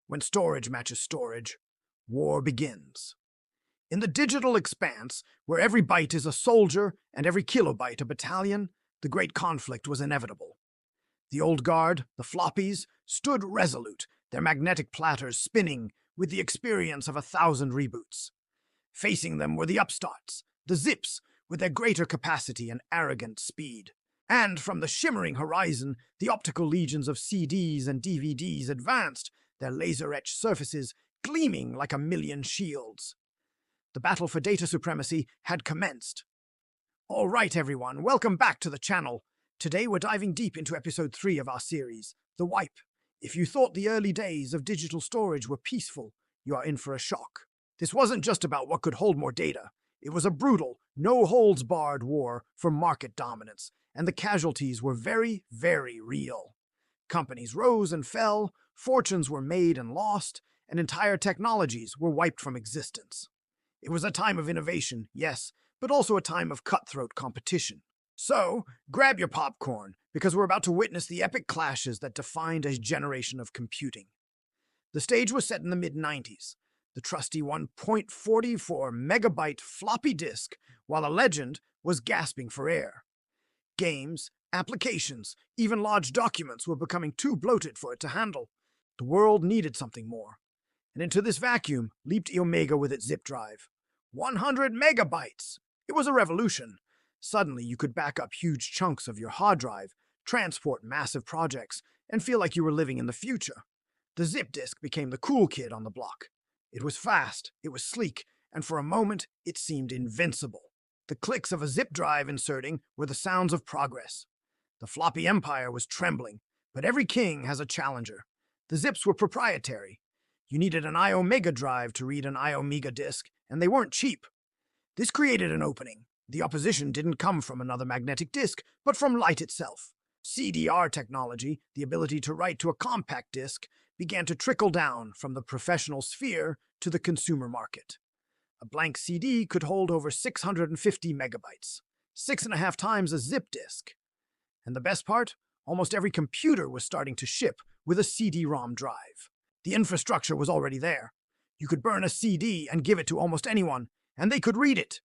When storage matches storage, war begins. In the digital expanse, where every byte is a soldier and every kilobyte a battalion, the great conflict was inevitable. The old guard, the floppies, stood resolute, their magnetic platters spinning with the experience of 1,000 reboots. Facing them were the upstarts, the zips, with their greater capacity and arrogant speed. And from the shimmering horizon, the optical legions of CDs and DVDs advanced, their laser-etched surfaces gleaming like 1,000,000 shields. The battle for data supremacy had commenced. All right, everyone, welcome back to the channel. Today we're diving deep into episode 3 of our series, The Wipe. If you thought the early days of digital storage were peaceful, you are in for a shock. This wasn't just about what could hold more data. It was a brutal, no-holds-barred war for market dominance, and the casualties were very, very real. Companies rose and fell, fortunes were made and lost, and entire technologies were wiped from existence. It was a time of innovation, yes, but also a time of cutthroat competition. So, grab your popcorn, because we're about to witness the epic clashes that defined a generation of computing. The stage was set in the mid-90s. The trusty 1.44 megabyte floppy disk, while a legend, was gasping for air. Games, applications, even large documents were becoming too bloated for it to handle. The world needed something more. And into this vacuum leaped Omega with its zip drive. 100 megabytes! It was a revolution. Suddenly you could back up huge chunks of your hard drive, transport massive projects, and feel like you were living in the future. The zip disk became the cool kid on the block. It was fast, it was sleek, and for a moment it seemed invincible. The clicks of a zip drive inserting were the sounds of progress. The floppy empire was trembling, but every king has a challenger. The zips were proprietary. You needed an Omega drive to read an Omega disk, and they weren't cheap. This created an opening. The opposition didn't come from another magnetic disk, but from light itself. CDR technology, the ability to write to a compact disk, began to trickle down from the professional sphere to the consumer market. A blank CD could hold over 650 megabytes, 6.5 times a zip disk. And the best part? Almost every computer was starting to ship with a CD-ROM drive. The infrastructure was already there. You could burn a CD and give it to almost anyone, and they could read it.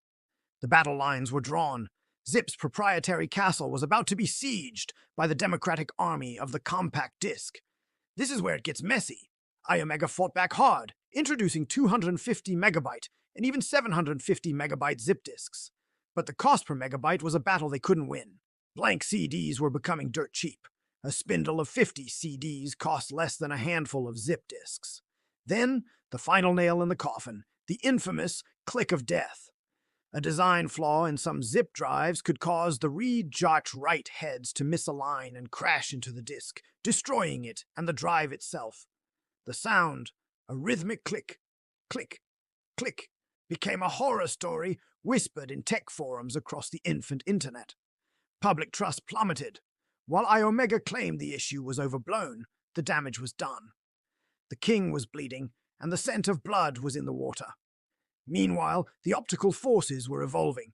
The battle lines were drawn. Zip's proprietary castle was about to be sieged by the democratic army of the compact disk. This is where it gets messy. Omega fought back hard, introducing 250 megabyte and even 750 megabyte zip disks. But the cost per megabyte was a battle they couldn't win. Blank CDs were becoming dirt cheap. A spindle of 50 CDs cost less than a handful of zip disks. Then, the final nail in the coffin, the infamous click of death. A design flaw in some zip drives could cause the read-jot-write heads to misalign and crash into the disk, destroying it and the drive itself. The sound, a rhythmic click, click, click, became a horror story whispered in tech forums across the infant internet. Public trust plummeted. While Omega claimed the issue was overblown, the damage was done. The king was bleeding, and the scent of blood was in the water. Meanwhile, the optical forces were evolving.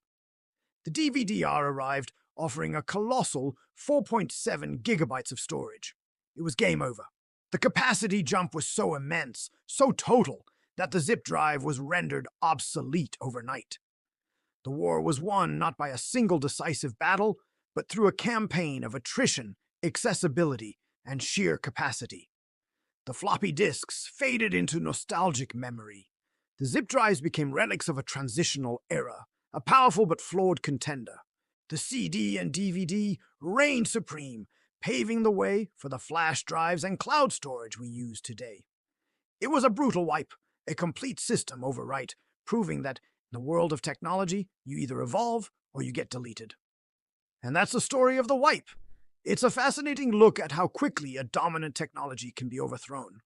The DVD-R arrived, offering a colossal 4.7 gigabytes of storage. It was game over. The capacity jump was so immense, so total, that the zip drive was rendered obsolete overnight. The war was won not by a single decisive battle, but through a campaign of attrition, accessibility, and sheer capacity. The floppy disks faded into nostalgic memory. The zip drives became relics of a transitional era, a powerful but flawed contender. The CD and DVD reigned supreme, paving the way for the flash drives and cloud storage we use today. It was a brutal wipe, a complete system overwrite, proving that in the world of technology, you either evolve or you get deleted. And that's the story of the wipe. It's a fascinating look at how quickly a dominant technology can be overthrown.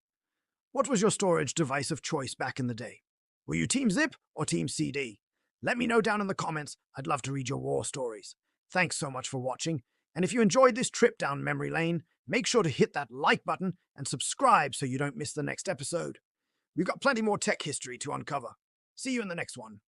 What was your storage device of choice back in the day? Were you Team Zip or Team CD? Let me know down in the comments. I'd love to read your war stories. Thanks so much for watching. And if you enjoyed this trip down memory lane, make sure to hit that like button and subscribe so you don't miss the next episode. We've got plenty more tech history to uncover. See you in the next one.